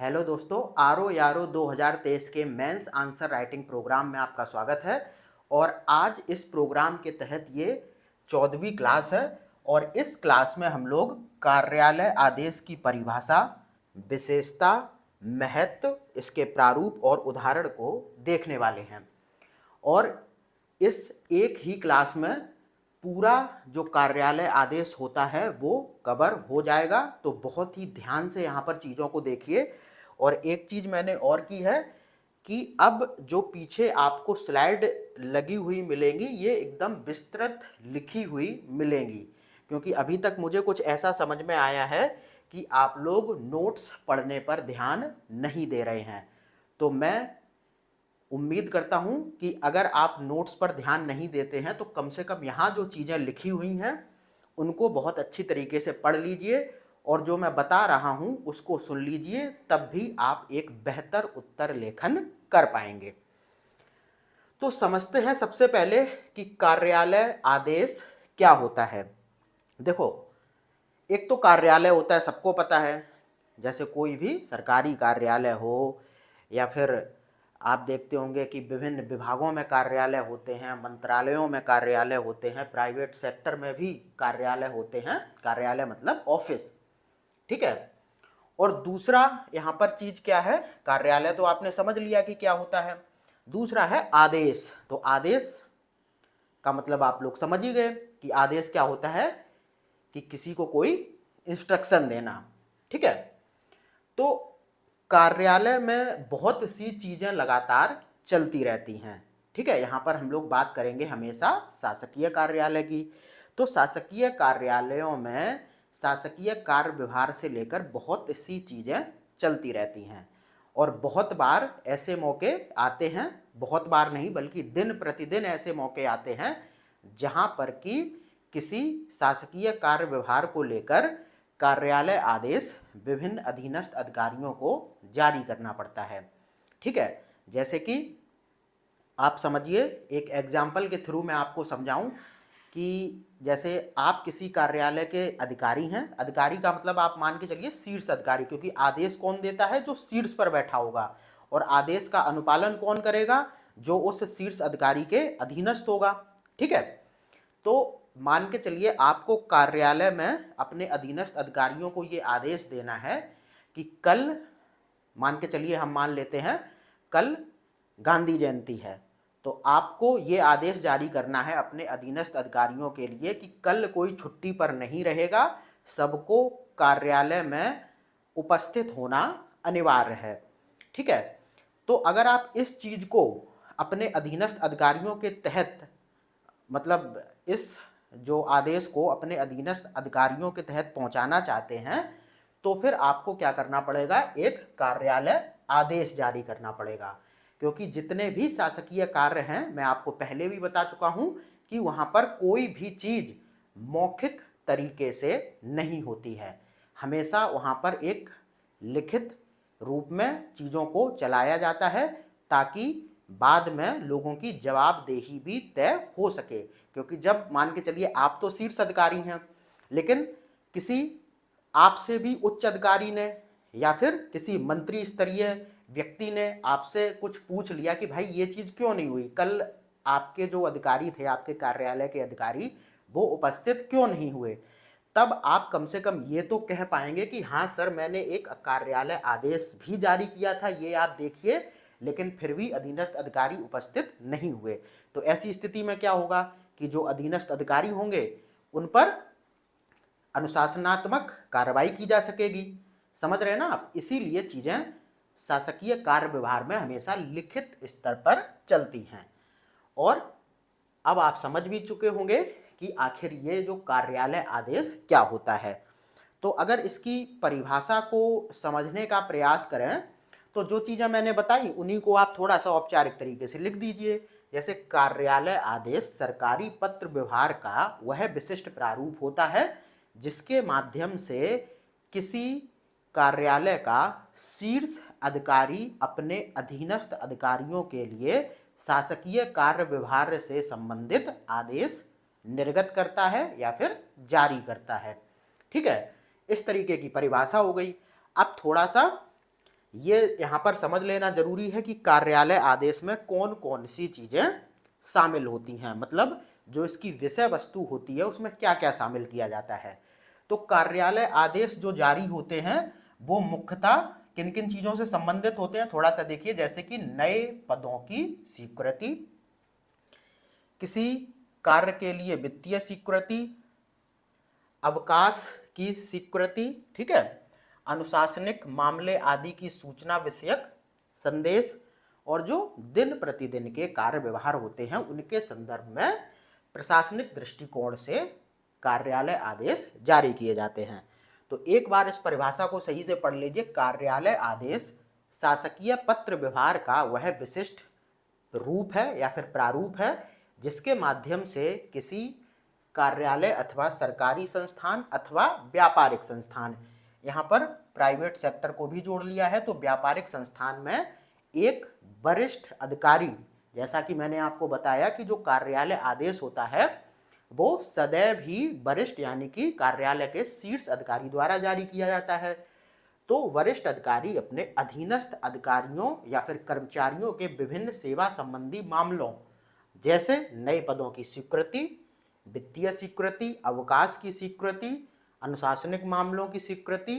Hello दोस्तों, आरो यारो 2023 के मेंस आंसर राइटिंग प्रोग्राम में आपका स्वागत है। और आज इस प्रोग्राम के तहत ये 14वीं क्लास है और इस क्लास में हम लोग कार्यालय आदेश की परिभाषा, विशेषता, महत्व, इसके प्रारूप और उदाहरण को देखने वाले हैं। और इस एक ही क्लास में पूरा जो कार्यालय आदेश होता है वो कवर हो जाएगा। तो बहुत ही ध्यान से यहाँ पर चीज़ों को देखिए। और एक चीज़ मैंने और की है कि अब जो पीछे आपको स्लाइड लगी हुई मिलेंगी ये एकदम विस्तृत लिखी हुई मिलेंगी, क्योंकि अभी तक मुझे कुछ ऐसा समझ में आया है कि आप लोग नोट्स पढ़ने पर ध्यान नहीं दे रहे हैं। तो मैं उम्मीद करता हूं कि अगर आप नोट्स पर ध्यान नहीं देते हैं तो कम से कम यहाँ जो चीज़ें लिखी हुई हैं उनको बहुत अच्छी तरीके से पढ़ लीजिए और जो मैं बता रहा हूं उसको सुन लीजिए, तब भी आप एक बेहतर उत्तर लेखन कर पाएंगे। तो समझते हैं सबसे पहले कि कार्यालय आदेश क्या होता है। देखो, एक तो कार्यालय होता है, सबको पता है, जैसे कोई भी सरकारी कार्यालय हो या फिर आप देखते होंगे कि विभिन्न विभागों में कार्यालय होते हैं, मंत्रालयों में कार्यालय होते हैं, प्राइवेट सेक्टर में भी कार्यालय होते हैं। कार्यालय मतलब ऑफिस, ठीक है। और दूसरा यहाँ पर चीज क्या है, कार्यालय तो आपने समझ लिया कि क्या होता है। दूसरा है आदेश। तो आदेश का मतलब आप लोग समझ ही गए कि आदेश क्या होता है, कि किसी को कोई इंस्ट्रक्शन देना, ठीक है। तो कार्यालय में बहुत सी चीजें लगातार चलती रहती हैं, ठीक है। यहाँ पर हम लोग बात करेंगे हमेशा शासकीय कार्यालय की। तो शासकीय कार्यालयों में शासकीय कार्य व्यवहार से लेकर बहुत सी चीजें चलती रहती हैं। और बहुत बार ऐसे मौके आते हैं, बहुत बार नहीं बल्कि दिन प्रतिदिन ऐसे मौके आते हैं जहाँ पर कि किसी शासकीय कार्य व्यवहार को लेकर कार्यालय आदेश विभिन्न अधीनस्थ अधिकारियों को जारी करना पड़ता है, ठीक है। जैसे कि आप समझिए, एक एग्जाम्पल के थ्रू मैं आपको समझाऊं कि जैसे आप किसी कार्यालय के अधिकारी हैं। अधिकारी का मतलब आप मान के चलिए शीर्ष अधिकारी, क्योंकि आदेश कौन देता है, जो शीर्ष पर बैठा होगा। और आदेश का अनुपालन कौन करेगा, जो उस शीर्ष अधिकारी के अधीनस्थ होगा, ठीक है। तो मान के चलिए आपको कार्यालय में अपने अधीनस्थ अधिकारियों को ये आदेश देना है कि कल, मान के चलिए हम मान लेते हैं कल गांधी जयंती है, तो आपको ये आदेश जारी करना है अपने अधीनस्थ अधिकारियों के लिए कि कल कोई छुट्टी पर नहीं रहेगा, सबको कार्यालय में उपस्थित होना अनिवार्य है, ठीक है। तो अगर आप इस चीज को अपने अधीनस्थ अधिकारियों के तहत, मतलब इस जो आदेश को अपने अधीनस्थ अधिकारियों के तहत पहुंचाना चाहते हैं, तो फिर आपको क्या करना पड़ेगा, एक कार्यालय आदेश जारी करना पड़ेगा। क्योंकि जितने भी शासकीय कार्य हैं, मैं आपको पहले भी बता चुका हूं कि वहां पर कोई भी चीज मौखिक तरीके से नहीं होती है। हमेशा वहां पर एक लिखित रूप में चीज़ों को चलाया जाता है, ताकि बाद में लोगों की जवाबदेही भी तय हो सके। क्योंकि जब मान के चलिए आप तो शीर्ष अधिकारी हैं, लेकिन किसी आपसे भी उच्च अधिकारी ने या फिर किसी मंत्री स्तरीय व्यक्ति ने आपसे कुछ पूछ लिया कि भाई ये चीज़ क्यों नहीं हुई, कल आपके जो अधिकारी थे, आपके कार्यालय के अधिकारी, वो उपस्थित क्यों नहीं हुए, तब आप कम से कम ये तो कह पाएंगे कि हाँ सर, मैंने एक कार्यालय आदेश भी जारी किया था, ये आप देखिए, लेकिन फिर भी अधीनस्थ अधिकारी उपस्थित नहीं हुए। तो ऐसी स्थिति में क्या होगा कि जो अधीनस्थ अधिकारी होंगे उन पर अनुशासनात्मक कार्रवाई की जा सकेगी। समझ रहे हैं ना आप। इसीलिए चीजें शासकीय कार्य व्यवहार में हमेशा लिखित स्तर पर चलती हैं। और अब आप समझ भी चुके होंगे कि आखिर ये जो कार्यालय आदेश क्या होता है। तो अगर इसकी परिभाषा को समझने का प्रयास करें तो जो चीज़ें मैंने बताई उन्हीं को आप थोड़ा सा औपचारिक तरीके से लिख दीजिए। जैसे कार्यालय आदेश सरकारी पत्र व्यवहार का वह विशिष्ट प्रारूप होता है जिसके माध्यम से किसी कार्यालय का शीर्ष अधिकारी अपने अधीनस्थ अधिकारियों के लिए शासकीय कार्य व्यवहार से संबंधित आदेश निर्गत करता है या फिर जारी करता है, ठीक है। इस तरीके की परिभाषा हो गई। अब थोड़ा सा ये यहाँ पर समझ लेना जरूरी है कि कार्यालय आदेश में कौन कौन सी चीज़ें शामिल होती हैं, मतलब जो इसकी विषय वस्तु होती है उसमें क्या क्या शामिल किया जाता है। तो कार्यालय आदेश जो जारी होते हैं वो मुख्यतः किन किन चीज़ों से संबंधित होते हैं, थोड़ा सा देखिए। जैसे कि नए पदों की स्वीकृति, किसी कार्य के लिए वित्तीय स्वीकृति, अवकाश की स्वीकृति, ठीक है, अनुशासनिक मामले आदि की सूचना विषयक संदेश, और जो दिन प्रतिदिन के कार्य व्यवहार होते हैं उनके संदर्भ में प्रशासनिक दृष्टिकोण से कार्यालय आदेश जारी किए जाते हैं। तो एक बार इस परिभाषा को सही से पढ़ लीजिए। कार्यालय आदेश शासकीय पत्र व्यवहार का वह विशिष्ट रूप है या फिर प्रारूप है जिसके माध्यम से किसी कार्यालय अथवा सरकारी संस्थान अथवा व्यापारिक संस्थान, यहाँ पर प्राइवेट सेक्टर को भी जोड़ लिया है, तो व्यापारिक संस्थान में एक वरिष्ठ अधिकारी, जैसा कि मैंने आपको बताया कि जो कार्यालय आदेश होता है वो सदैव ही वरिष्ठ यानी कि कार्यालय के शीर्ष अधिकारी द्वारा जारी किया जाता है। तो वरिष्ठ अधिकारी अपने अधीनस्थ अधिकारियों या फिर कर्मचारियों के विभिन्न सेवा संबंधी मामलों, जैसे नए पदों की स्वीकृति, वित्तीय स्वीकृति, अवकाश की स्वीकृति, अनुशासनिक मामलों की स्वीकृति,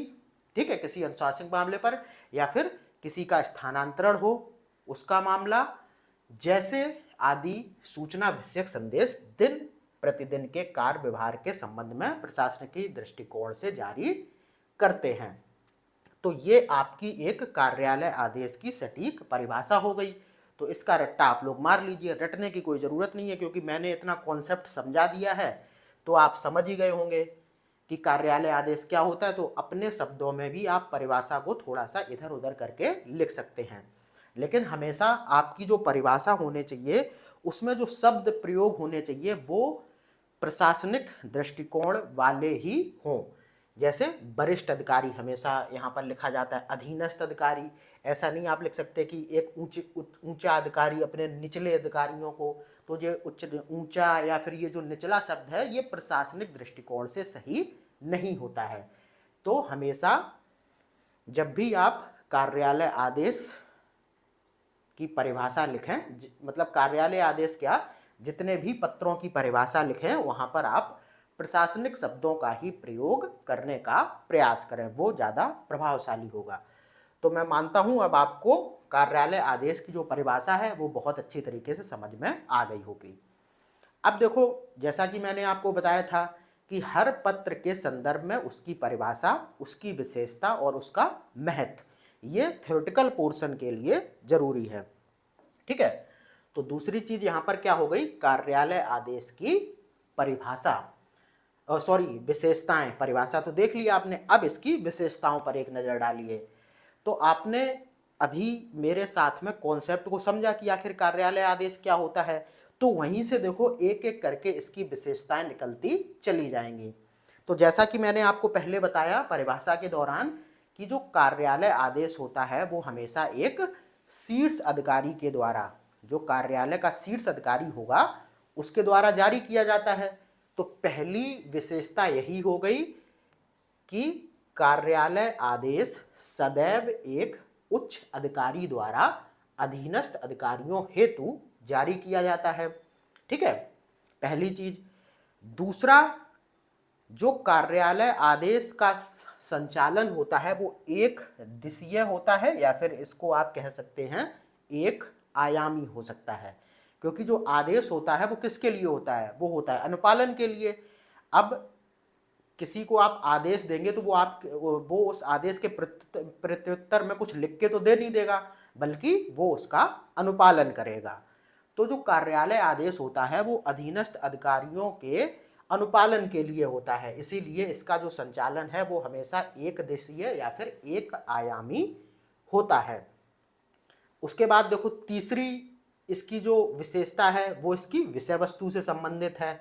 ठीक है, किसी अनुशासनिक मामले पर, या फिर किसी का स्थानांतरण हो उसका मामला, जैसे आदि सूचना विषयक संदेश दिन प्रतिदिन के कार्य व्यवहार के संबंध में प्रशासनिक दृष्टिकोण से जारी करते हैं। तो ये आपकी एक कार्यालय आदेश की सटीक परिभाषा हो गई। तो इसका रट्टा आप लोग मार लीजिए, रटने की कोई ज़रूरत नहीं है क्योंकि मैंने इतना कॉन्सेप्ट समझा दिया है तो आप समझ ही गए होंगे कि कार्यालय आदेश क्या होता है। तो अपने शब्दों में भी आप परिभाषा को थोड़ा सा इधर उधर करके लिख सकते हैं, लेकिन हमेशा आपकी जो परिभाषा होने चाहिए उसमें जो शब्द प्रयोग होने चाहिए वो प्रशासनिक दृष्टिकोण वाले ही हों। जैसे वरिष्ठ अधिकारी हमेशा यहाँ पर लिखा जाता है, अधीनस्थ अधिकारी ऐसा नहीं आप लिख सकते कि एक ऊंचा अधिकारी अपने निचले अधिकारियों को, तो ये ऊंचा या फिर ये जो निचला शब्द है ये प्रशासनिक दृष्टिकोण से सही नहीं होता है। तो हमेशा जब भी आप कार्यालय आदेश की परिभाषा लिखें, मतलब कार्यालय आदेश क्या, जितने भी पत्रों की परिभाषा लिखें वहाँ पर आप प्रशासनिक शब्दों का ही प्रयोग करने का प्रयास करें, वो ज़्यादा प्रभावशाली होगा। तो मैं मानता हूँ अब आपको कार्यालय आदेश की जो परिभाषा है वो बहुत अच्छी तरीके से समझ में आ गई होगी। अब देखो, जैसा कि मैंने आपको बताया था कि हर पत्र के संदर्भ में उसकी परिभाषा, उसकी विशेषता और उसका महत्व, ये थ्योरेटिकल पोर्शन के लिए जरूरी है, ठीक है। तो दूसरी चीज यहाँ पर क्या हो गई, कार्यालय आदेश की परिभाषा, सॉरी विशेषताएं। परिभाषा तो देख लिया आपने, अब इसकी विशेषताओं पर एक नज़र डालिए। तो आपने अभी मेरे साथ में कॉन्सेप्ट को समझा कि आखिर कार्यालय आदेश क्या होता है, तो वहीं से देखो एक एक करके इसकी विशेषताएं निकलती चली जाएंगी। तो जैसा कि मैंने आपको पहले बताया परिभाषा के दौरान कि जो कार्यालय आदेश होता है वो हमेशा एक शीर्ष अधिकारी के द्वारा, जो कार्यालय का शीर्ष अधिकारी होगा उसके द्वारा जारी किया जाता है। तो पहली विशेषता यही हो गई कि कार्यालय आदेश सदैव एक उच्च अधिकारी द्वारा अधीनस्थ अधिकारियों हेतु जारी किया जाता है, ठीक है, पहली चीज। दूसरा, जो कार्यालय आदेश का संचालन होता है वो एक दिशीय होता है, या फिर इसको आप कह सकते हैं एक आयामी हो सकता है, क्योंकि जो आदेश होता है वो किसके लिए होता है, वो होता है अनुपालन के लिए। अब किसी को आप आदेश देंगे तो वो उस आदेश के प्रत्युत्तर में कुछ लिख के तो दे नहीं देगा, बल्कि वो उसका अनुपालन करेगा। तो जो कार्यालय आदेश होता है वो अधीनस्थ अधिकारियों के अनुपालन के लिए होता है, इसीलिए इसका जो संचालन है वो हमेशा एक दिशीय या फिर एक आयामी होता है। उसके बाद देखो तीसरी इसकी जो विशेषता है वो इसकी विषय वस्तु से संबंधित है,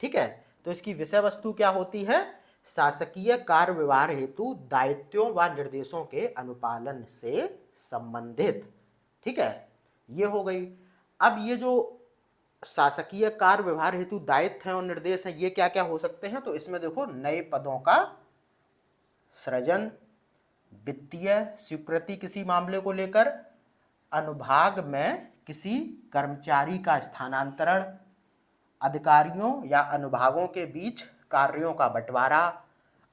ठीक है। तो इसकी विषय वस्तु क्या होती है, शासकीय कार्य व्यवहार हेतु दायित्वों व निर्देशों के अनुपालन से संबंधित, ठीक है, ये हो गई। अब ये जो शासकीय कार्य व्यवहार हेतु दायित्व हैं और निर्देश हैं ये क्या क्या हो सकते हैं, तो इसमें देखो नए पदों का सृजन, वित्तीय स्वीकृति किसी मामले को लेकर, अनुभाग में किसी कर्मचारी का स्थानांतरण, अधिकारियों या अनुभागों के बीच कार्यों का बंटवारा,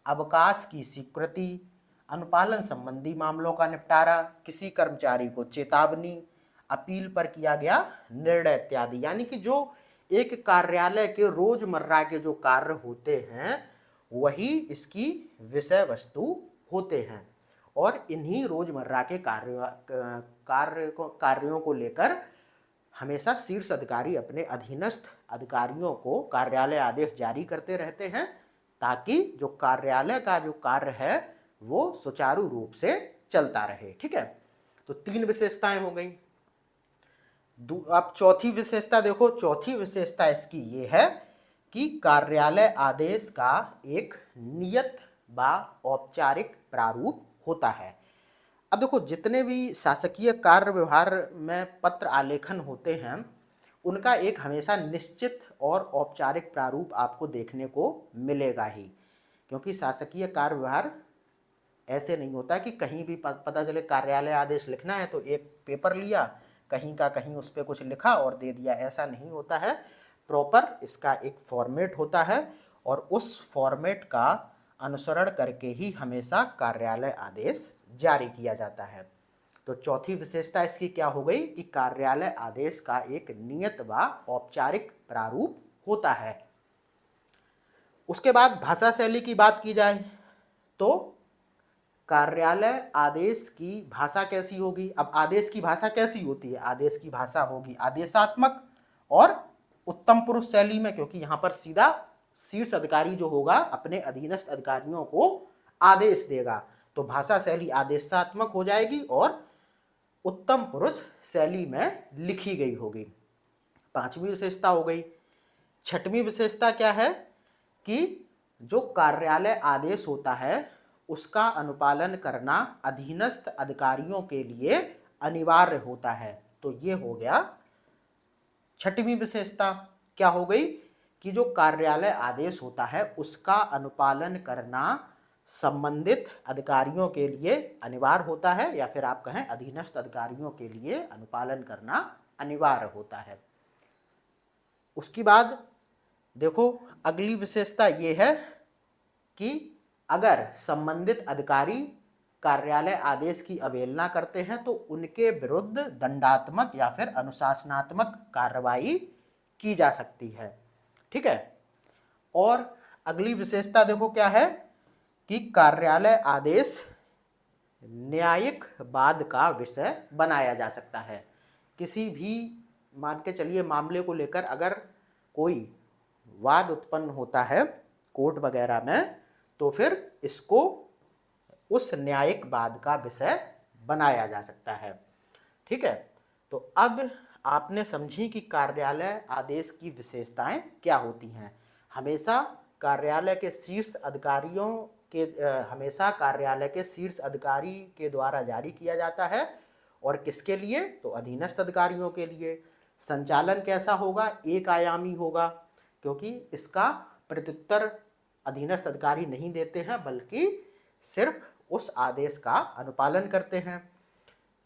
अवकाश की स्वीकृति, अनुपालन संबंधी मामलों का निपटारा, किसी कर्मचारी को चेतावनी, अपील पर किया गया निर्णय इत्यादि। यानी कि जो एक कार्यालय के रोजमर्रा के जो कार्य होते हैं वही इसकी विषय वस्तु होते हैं, और इन्हीं रोजमर्रा के कार्यों को लेकर हमेशा शीर्ष अधिकारी अपने अधीनस्थ अधिकारियों को कार्यालय आदेश जारी करते रहते हैं, ताकि जो कार्यालय का जो कार्य है वो सुचारू रूप से चलता रहे। ठीक है, तो 3 विशेषताएं हो गई। अब चौथी विशेषता देखो, चौथी विशेषता इसकी ये है कि कार्यालय आदेश का एक नियत व औपचारिक प्रारूप होता है। अब देखो, जितने भी शासकीय कार्य व्यवहार में पत्र आलेखन होते हैं उनका एक हमेशा निश्चित और औपचारिक प्रारूप आपको देखने को मिलेगा ही, क्योंकि शासकीय कार्य व्यवहार ऐसे नहीं होता कि कहीं भी पता चले कार्यालय आदेश लिखना है तो एक पेपर लिया, कहीं का कहीं उस पर कुछ लिखा और दे दिया, ऐसा नहीं होता है। प्रॉपर इसका एक फॉर्मेट होता है और उस फॉर्मेट का अनुसरण करके ही हमेशा कार्यालय आदेश जारी किया जाता है। तो चौथी विशेषता इसकी क्या हो गई कि कार्यालय आदेश का एक नियत व औपचारिक प्रारूप होता है। उसके बाद भाषा शैली की बात की जाए तो कार्यालय आदेश की भाषा कैसी होगी। अब आदेश की भाषा कैसी होती है, आदेश की भाषा होगी आदेशात्मक और उत्तम पुरुष शैली में, क्योंकि यहाँ पर सीधा शीर्ष अधिकारी जो होगा अपने अधीनस्थ अधिकारियों को आदेश देगा, तो भाषा शैली आदेशात्मक हो जाएगी और उत्तम पुरुष शैली में लिखी गई होगी। 5वीं विशेषता हो गई। 6वीं विशेषता क्या है कि जो कार्यालय आदेश होता है उसका अनुपालन करना अधीनस्थ अधिकारियों के लिए अनिवार्य होता है। तो ये हो गया 6वीं विशेषता। क्या हो गई कि जो कार्यालय आदेश होता है उसका अनुपालन करना संबंधित अधिकारियों के लिए अनिवार्य होता है, या फिर आप कहें अधीनस्थ अधिकारियों के लिए अनुपालन करना अनिवार्य होता है। उसके बाद देखो, अगली विशेषता ये है कि अगर संबंधित अधिकारी कार्यालय आदेश की अवहेलना करते हैं तो उनके विरुद्ध दंडात्मक या फिर अनुशासनात्मक कार्रवाई की जा सकती है। ठीक है, और अगली विशेषता देखो क्या है कि कार्यालय आदेश न्यायिक वाद का विषय बनाया जा सकता है। किसी भी मान के चलिए मामले को लेकर अगर कोई वाद उत्पन्न होता है कोर्ट वगैरह में, तो फिर इसको उस न्यायिक वाद का विषय बनाया जा सकता है। ठीक है, तो अब आपने समझी कि कार्यालय आदेश की विशेषताएं क्या होती हैं। हमेशा कार्यालय के शीर्ष अधिकारियों के हमेशा कार्यालय के शीर्ष अधिकारी के द्वारा जारी किया जाता है, और किसके लिए, तो अधीनस्थ अधिकारियों के लिए। संचालन कैसा होगा, एक आयामी होगा, क्योंकि इसका प्रत्युत्तर अधीनस्थ अधिकारी नहीं देते हैं बल्कि सिर्फ उस आदेश का अनुपालन करते हैं।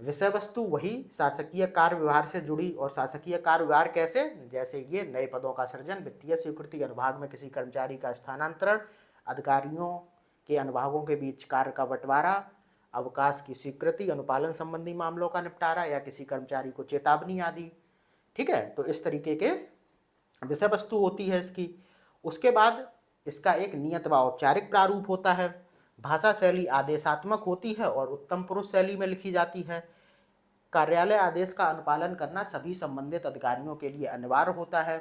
विषय वस्तु वही शासकीय कार्य व्यवहार से जुड़ी, और शासकीय कार्य व्यवहार कैसे, जैसे ये नए पदों का सृजन, वित्तीय स्वीकृति, अनुभाग में किसी कर्मचारी का स्थानांतरण, अधिकारियों के अनुभागों के बीच कार्य का बंटवारा, अवकाश की स्वीकृति, अनुपालन संबंधी मामलों का निपटारा या किसी कर्मचारी को चेतावनी आदि। ठीक है, तो इस तरीके के विषय वस्तु होती है इसकी। उसके बाद इसका एक नियत व औपचारिक प्रारूप होता है। भाषा शैली आदेशात्मक होती है और उत्तम पुरुष शैली में लिखी जाती है। कार्यालय आदेश का अनुपालन करना सभी संबंधित अधिकारियों के लिए अनिवार्य होता है।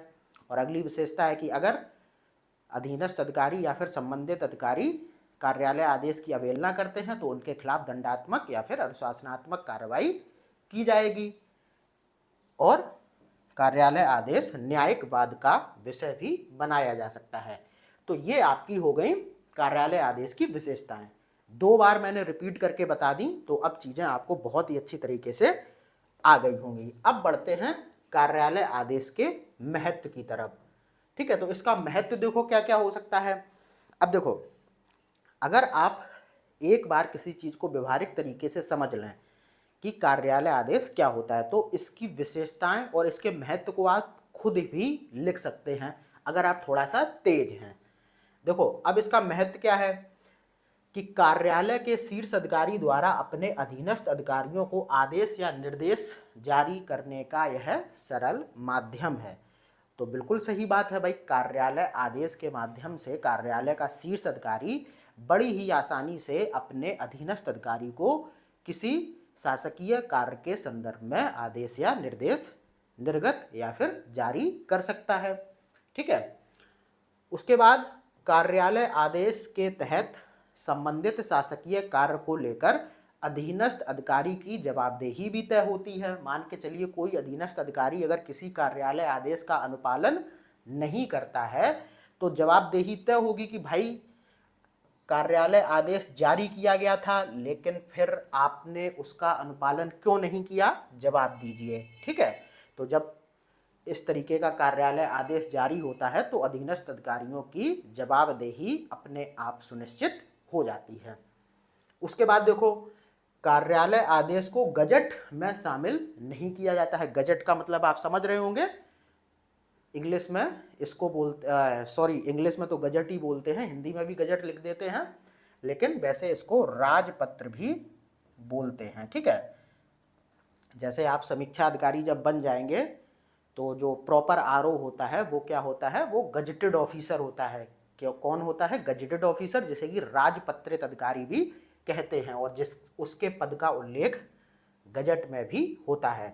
और अगली विशेषता है कि अगर अधीनस्थ अधिकारी या फिर संबंधित अधिकारी कार्यालय आदेश की अवहेलना करते हैं तो उनके खिलाफ दंडात्मक या फिर अनुशासनात्मक कार्रवाई की जाएगी। और कार्यालय आदेश न्यायिक वाद का विषय भी बनाया जा सकता है। तो ये आपकी हो गई कार्यालय आदेश की विशेषताएं। 2 बार मैंने रिपीट करके बता दी, तो अब चीजें आपको बहुत ही अच्छी तरीके से आ गई होंगी। अब बढ़ते हैं कार्यालय आदेश के महत्व की तरफ। ठीक है, तो इसका महत्व देखो क्या क्या हो सकता है। अब देखो, अगर आप एक बार किसी चीज़ को व्यवहारिक तरीके से समझ लें कि कार्यालय आदेश क्या होता है, तो इसकी विशेषताएं और इसके महत्व को आप खुद भी लिख सकते हैं अगर आप थोड़ा सा तेज हैं। देखो अब इसका महत्व क्या है कि कार्यालय के शीर्ष अधिकारी द्वारा अपने अधीनस्थ अधिकारियों को आदेश या निर्देश जारी करने का यह सरल माध्यम है। तो बिल्कुल सही बात है भाई, कार्यालय आदेश के माध्यम से कार्यालय का शीर्ष अधिकारी बड़ी ही आसानी से अपने अधीनस्थ अधिकारी को किसी शासकीय कार्य के संदर्भ में आदेश या निर्देश निर्गत या फिर जारी कर सकता है। ठीक है, उसके बाद कार्यालय आदेश के तहत संबंधित शासकीय कार्य को लेकर अधीनस्थ अधिकारी की जवाबदेही भी तय होती है। मान के चलिए कोई अधीनस्थ अधिकारी अगर किसी कार्यालय आदेश का अनुपालन नहीं करता है तो जवाबदेही तय होगी कि भाई कार्यालय आदेश जारी किया गया था लेकिन फिर आपने उसका अनुपालन क्यों नहीं किया, जवाब दीजिए। ठीक है, तो जब इस तरीके का कार्यालय आदेश जारी होता है तो अधीनस्थ अधिकारियों की जवाबदेही अपने आप सुनिश्चित हो जाती है। उसके बाद देखो कार्यालय आदेश को गजट में शामिल नहीं किया जाता है। गजट का मतलब आप समझ रहे होंगे, इंग्लिश में इसको बोलते इंग्लिश में तो गजट ही बोलते हैं, हिंदी में भी गजट लिख देते हैं, लेकिन वैसे इसको राजपत्र भी बोलते हैं। ठीक है, जैसे आप समीक्षा अधिकारी जब बन जाएंगे तो जो प्रॉपर आरओ होता है वो क्या होता है, वो गजटेड ऑफिसर होता है। क्यों, कौन होता है, गजटेड ऑफिसर, जिसे कि राजपत्रित अधिकारी भी कहते हैं और जिस उसके पद का उल्लेख गजट में भी होता है।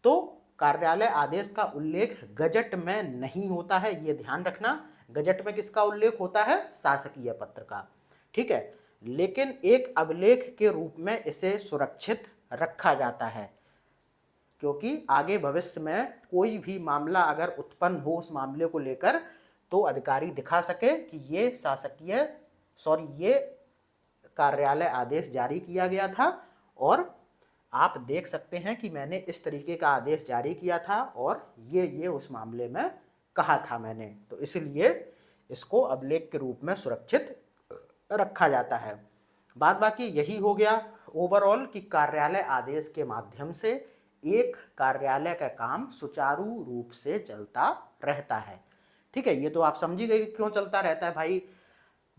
तो कार्यालय आदेश का उल्लेख गजट में नहीं होता है, ये ध्यान रखना। गजट में किसका उल्लेख होता है, शासकीय पत्र का। ठीक है, लेकिन एक अभिलेख के रूप में इसे सुरक्षित रखा जाता है क्योंकि आगे भविष्य में कोई भी मामला अगर उत्पन्न हो उस मामले को लेकर तो अधिकारी दिखा सके कि ये कार्यालय आदेश जारी किया गया था और आप देख सकते हैं कि मैंने इस तरीके का आदेश जारी किया था और ये उस मामले में कहा था मैंने, तो इसलिए इसको अभिलेख के रूप में सुरक्षित रखा जाता है। बाद बाकी यही हो गया ओवरऑल कि कार्यालय आदेश के माध्यम से एक कार्यालय का काम सुचारू रूप से चलता रहता है। ठीक है, ये तो आप समझ ही गए क्यों चलता रहता है भाई।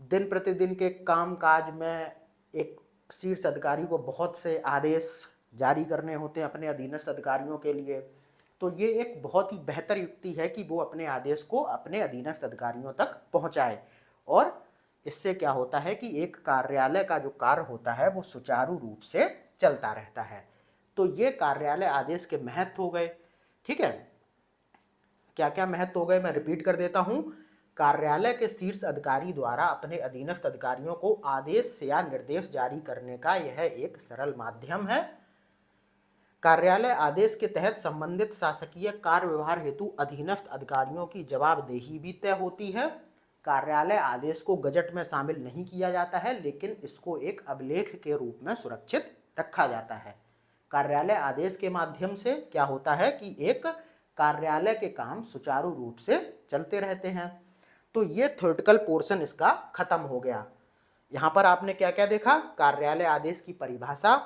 दिन प्रतिदिन के काम काज में एक शीर्ष अधिकारी को बहुत से आदेश जारी करने होते हैं अपने अधीनस्थ अधिकारियों के लिए, तो ये एक बहुत ही बेहतर युक्ति है कि वो अपने आदेश को अपने अधीनस्थ अधिकारियों तक पहुंचाए और इससे क्या होता है कि एक कार्यालय का जो कार्य होता है वो सुचारू रूप से चलता रहता है। तो ये कार्यालय आदेश के महत्व हो गए। ठीक है, क्या क्या महत्व हो गए मैं रिपीट कर देता हूं। कार्यालय के शीर्ष अधिकारी द्वारा अपने अधीनस्थ अधिकारियों को आदेश या निर्देश जारी करने का यह एक सरल माध्यम है। कार्यालय आदेश के तहत संबंधित शासकीय कार्य व्यवहार हेतु अधीनस्थ अधिकारियों की जवाबदेही भी तय होती है। कार्यालय आदेश को गजट में शामिल नहीं किया जाता है लेकिन इसको एक अभिलेख के रूप में सुरक्षित रखा जाता है। कार्यालय आदेश के माध्यम से क्या होता है कि एक कार्यालय के काम सुचारू रूप से चलते रहते हैं। तो ये थ्योरेटिकल पोर्शन इसका खत्म हो गया। यहाँ पर आपने क्या क्या देखा, कार्यालय आदेश की परिभाषा,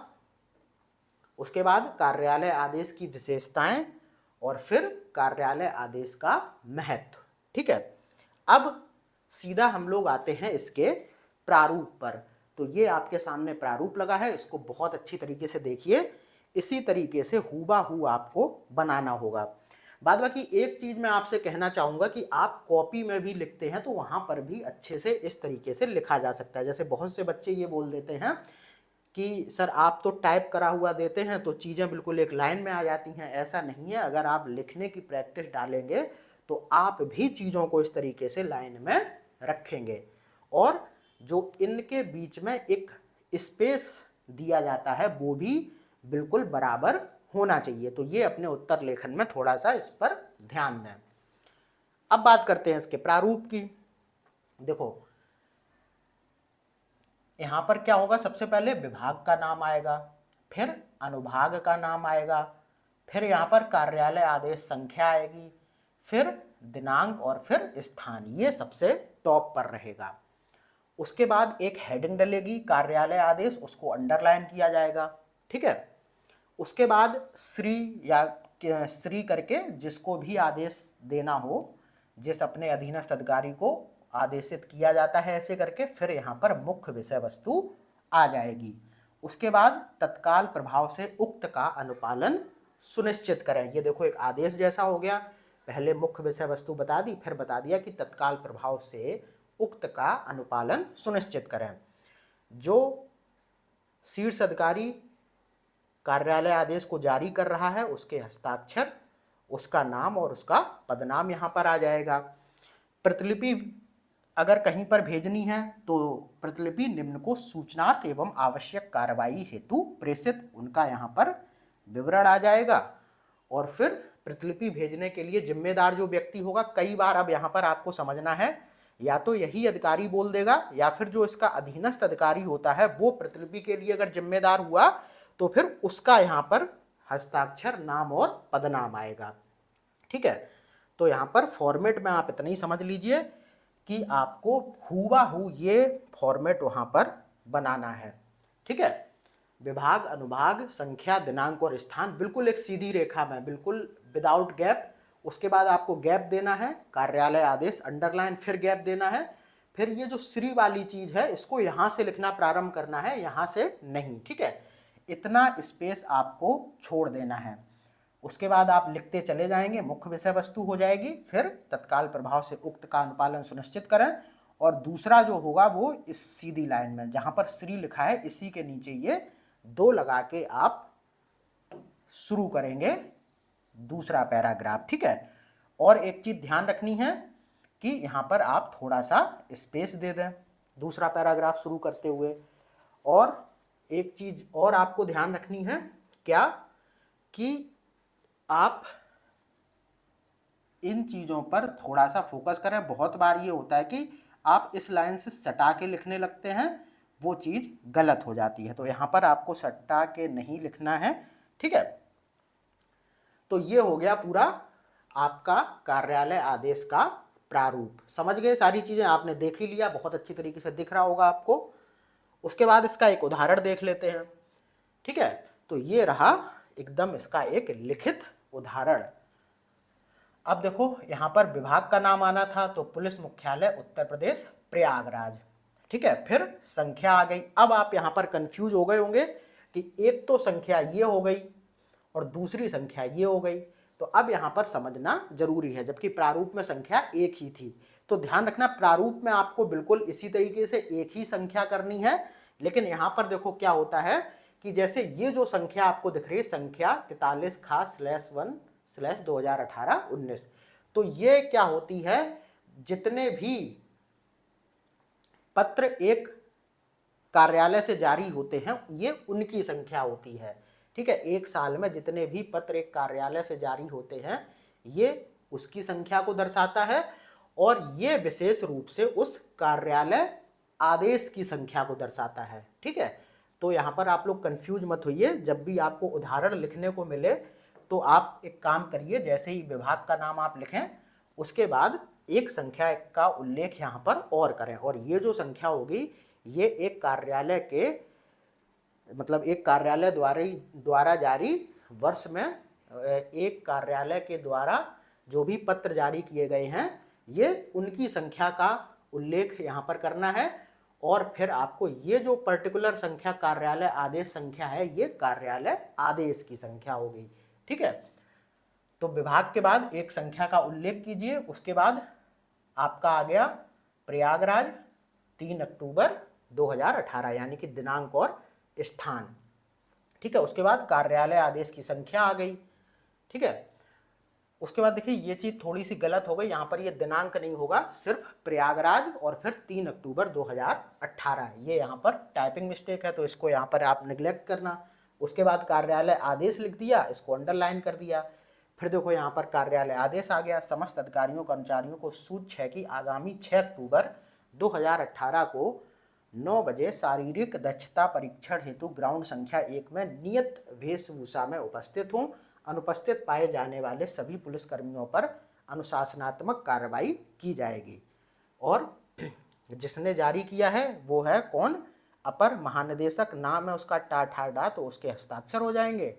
उसके बाद कार्यालय आदेश की विशेषताएं और फिर कार्यालय आदेश का महत्व। ठीक है, अब सीधा हम लोग आते हैं इसके प्रारूप पर। तो ये आपके सामने प्रारूप लगा है, इसको बहुत अच्छी तरीके से देखिए। इसी तरीके से हूबहू आपको बनाना होगा। बाद बाकी एक चीज़ मैं आपसे कहना चाहूँगा कि आप कॉपी में भी लिखते हैं तो वहाँ पर भी अच्छे से इस तरीके से लिखा जा सकता है। जैसे बहुत से बच्चे ये बोल देते हैं कि सर आप तो टाइप करा हुआ देते हैं तो चीज़ें बिल्कुल एक लाइन में आ जाती हैं। ऐसा नहीं है, अगर आप लिखने की प्रैक्टिस डालेंगे तो आप भी चीज़ों को इस तरीके से लाइन में रखेंगे और जो इनके बीच में एक स्पेस दिया जाता है वो भी बिल्कुल बराबर होना चाहिए। तो ये अपने उत्तर लेखन में थोड़ा सा इस पर ध्यान दें। अब बात करते हैं इसके प्रारूप की। देखो यहाँ पर क्या होगा, सबसे पहले विभाग का नाम आएगा, फिर अनुभाग का नाम आएगा, फिर यहाँ पर कार्यालय आदेश संख्या आएगी, फिर दिनांक और फिर स्थान, ये सबसे टॉप पर रहेगा। उसके बाद एक हेडिंग डलेगी कार्यालय आदेश, उसको अंडरलाइन किया जाएगा। ठीक है, उसके बाद श्री या श्री करके जिसको भी आदेश देना हो, जिस अपने अधीनस्थ अधिकारी को आदेशित किया जाता है ऐसे करके, फिर यहाँ पर मुख्य विषय वस्तु आ जाएगी। उसके बाद तत्काल प्रभाव से उक्त का अनुपालन सुनिश्चित करें। ये देखो एक आदेश जैसा हो गया, पहले मुख्य विषय वस्तु बता दी, फिर बता दिया कि तत्काल प्रभाव से उक्त का अनुपालन सुनिश्चित करें। जो शीर्ष अधिकारी कार्यालय आदेश को जारी कर रहा है उसके हस्ताक्षर, उसका नाम और उसका पदनाम यहाँ पर आ जाएगा। प्रतिलिपि अगर कहीं पर भेजनी है तो प्रतिलिपि निम्न को सूचनार्थ एवं आवश्यक कार्रवाई हेतु प्रेषित, उनका यहाँ पर विवरण आ जाएगा। और फिर प्रतिलिपि भेजने के लिए जिम्मेदार जो व्यक्ति होगा, कई बार अब यहाँ पर आपको समझना है, या तो यही अधिकारी बोल देगा या फिर जो इसका अधीनस्थ अधिकारी होता है वो प्रतिलिपि के लिए अगर जिम्मेदार हुआ तो फिर उसका यहाँ पर हस्ताक्षर, नाम और पदनाम आएगा। ठीक है, तो यहाँ पर फॉर्मेट में आप इतना ही समझ लीजिए कि आपको हूबहू ये फॉर्मेट वहाँ पर बनाना है। ठीक है, विभाग, अनुभाग, संख्या, दिनांक और स्थान बिल्कुल एक सीधी रेखा में, बिल्कुल विदाउट गैप। उसके बाद आपको गैप देना है, कार्यालय आदेश अंडरलाइन, फिर गैप देना है, फिर ये जो श्री वाली चीज है इसको यहाँ से लिखना प्रारंभ करना है, यहाँ से नहीं। ठीक है, इतना स्पेस आपको छोड़ देना है। उसके बाद आप लिखते चले जाएंगे, मुख्य विषय वस्तु हो जाएगी, फिर तत्काल प्रभाव से उक्त का अनुपालन सुनिश्चित करें। और दूसरा जो होगा वो इस सीधी लाइन में जहां पर श्री लिखा है इसी के नीचे ये 2 लगा के आप शुरू करेंगे दूसरा पैराग्राफ। ठीक है, और एक चीज ध्यान रखनी है कि यहां पर आप थोड़ा सा स्पेस दे दें दूसरा पैराग्राफ शुरू करते हुए। और एक चीज और आपको ध्यान रखनी है, क्या कि आप इन चीज़ों पर थोड़ा सा फोकस करें। बहुत बार ये होता है कि आप इस लाइन से सटा के लिखने लगते हैं, वो चीज़ गलत हो जाती है, तो यहाँ पर आपको सटा के नहीं लिखना है। ठीक है, तो ये हो गया पूरा आपका कार्यालय आदेश का प्रारूप। समझ गए, सारी चीज़ें आपने देख ही लिया, बहुत अच्छी तरीके से दिख रहा होगा आपको। उसके बाद इसका एक उदाहरण देख लेते हैं। ठीक है, तो ये रहा एकदम इसका एक लिखित उदाहरण। अब देखो यहाँ पर विभाग का नाम आना था तो पुलिस मुख्यालय उत्तर प्रदेश प्रयागराज। ठीक है, फिर संख्या आ गई। अब आप यहाँ पर कंफ्यूज हो गए होंगे कि एक तो संख्या ये हो गई और दूसरी संख्या ये हो गई, तो अब यहाँ पर समझना जरूरी है, जबकि प्रारूप में संख्या एक ही थी। तो ध्यान रखना, प्रारूप में आपको बिल्कुल इसी तरीके से एक ही संख्या करनी है, लेकिन यहाँ पर देखो क्या होता है कि जैसे ये जो संख्या आपको दिख रही है, संख्या 43/1/2018-19, तो ये क्या होती है, जितने भी पत्र एक कार्यालय से जारी होते हैं ये उनकी संख्या होती है। ठीक है, एक साल में जितने भी पत्र एक कार्यालय से जारी होते हैं ये उसकी संख्या को दर्शाता है, और ये विशेष रूप से उस कार्यालय आदेश की संख्या को दर्शाता है। ठीक है, तो यहाँ पर आप लोग कंफ्यूज मत होइए, जब भी आपको उदाहरण लिखने को मिले तो आप एक काम करिए, जैसे ही विभाग का नाम आप लिखें उसके बाद एक संख्या का उल्लेख यहाँ पर और करें, और ये जो संख्या होगी ये एक कार्यालय के मतलब एक कार्यालय द्वारा जारी वर्ष में एक कार्यालय के द्वारा जो भी पत्र जारी किए गए हैं ये उनकी संख्या का उल्लेख यहाँ पर करना है, और फिर आपको ये जो पर्टिकुलर संख्या कार्यालय आदेश संख्या है ये कार्यालय आदेश की संख्या होगी। ठीक है, तो विभाग के बाद एक संख्या का उल्लेख कीजिए। उसके बाद आपका आ गया प्रयागराज 3 अक्टूबर 2018 यानी कि दिनांक और स्थान। ठीक है, उसके बाद कार्यालय आदेश की संख्या आ गई। ठीक है, उसके बाद देखिए ये चीज़ थोड़ी सी गलत हो गई, यहाँ पर ये दिनांक नहीं होगा, सिर्फ प्रयागराज और फिर 3 अक्टूबर 2018, ये यहाँ पर टाइपिंग मिस्टेक है, तो इसको यहाँ पर आप निगलेक्ट करना। उसके बाद कार्यालय आदेश लिख दिया, इसको अंडरलाइन कर दिया। फिर देखो यहाँ पर कार्यालय आदेश आ गया, समस्त अधिकारियों कर्मचारियों को सूच है कि आगामी 6 अक्टूबर 2018 को 9 बजे शारीरिक दक्षता परीक्षण हेतु ग्राउंड संख्या 1 में नियत वेशभूषा में उपस्थित हों। अनुपस्थित पाए जाने वाले सभी पुलिसकर्मियों पर अनुशासनात्मक कार्रवाई की जाएगी। और जिसने जारी किया है वो है कौन, अपर महानिदेशक। नाम है उसका टा ठा डा, तो उसके हस्ताक्षर हो जाएंगे,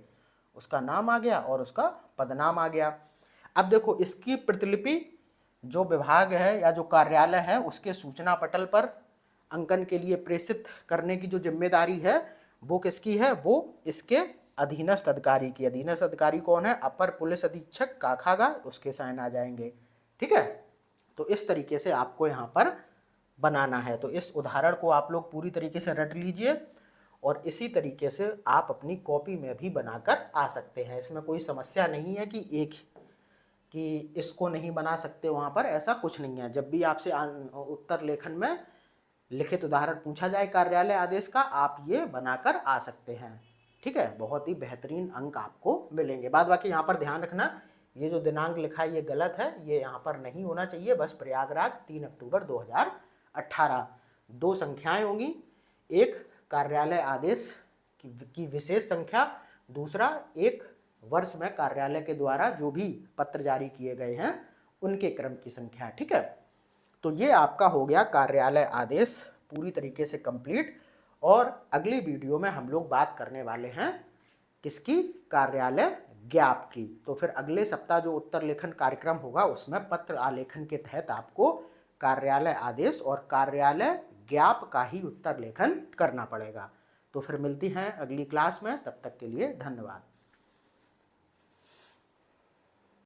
उसका नाम आ गया और उसका पदनाम आ गया। अब देखो इसकी प्रतिलिपि जो विभाग है या जो कार्यालय है उसके सूचना पटल पर अंकन के लिए प्रेषित करने की जो जिम्मेदारी है वो किसकी है, वो इसके अधीनस्थ अधिकारी की। अधीनस्थ अधिकारी कौन है, अपर पुलिस अधीक्षक काखागा, उसके साइन आ जाएंगे। ठीक है, तो इस तरीके से आपको यहाँ पर बनाना है। तो इस उदाहरण को आप लोग पूरी तरीके से रट लीजिए और इसी तरीके से आप अपनी कॉपी में भी बनाकर आ सकते हैं। इसमें कोई समस्या नहीं है कि इसको नहीं बना सकते, वहाँ पर ऐसा कुछ नहीं है। जब भी आपसे उत्तर लेखन में लिखित उदाहरण पूछा जाए कार्यालय आदेश का, आप ये बनाकर आ सकते हैं। ठीक है, बहुत ही बेहतरीन अंक आपको मिलेंगे। बाद बाकी यहाँ पर ध्यान रखना, ये जो दिनांक लिखा है ये गलत है, ये यहाँ पर नहीं होना चाहिए। बस प्रयागराज 3 अक्टूबर 2018 दो संख्याएं होंगी, एक कार्यालय आदेश की विशेष संख्या, दूसरा एक वर्ष में कार्यालय के द्वारा जो भी पत्र जारी किए गए हैं उनके क्रम की संख्या। ठीक है, तो ये आपका हो गया कार्यालय आदेश पूरी तरीके से कंप्लीट। और अगली वीडियो में हम लोग बात करने वाले हैं किसकी, कार्यालय ज्ञाप की। तो फिर अगले सप्ताह जो उत्तर लेखन कार्यक्रम होगा उसमें पत्र आलेखन के तहत आपको कार्यालय आदेश और कार्यालय ज्ञाप का ही उत्तर लेखन करना पड़ेगा। तो फिर मिलती हैं अगली क्लास में, तब तक के लिए धन्यवाद।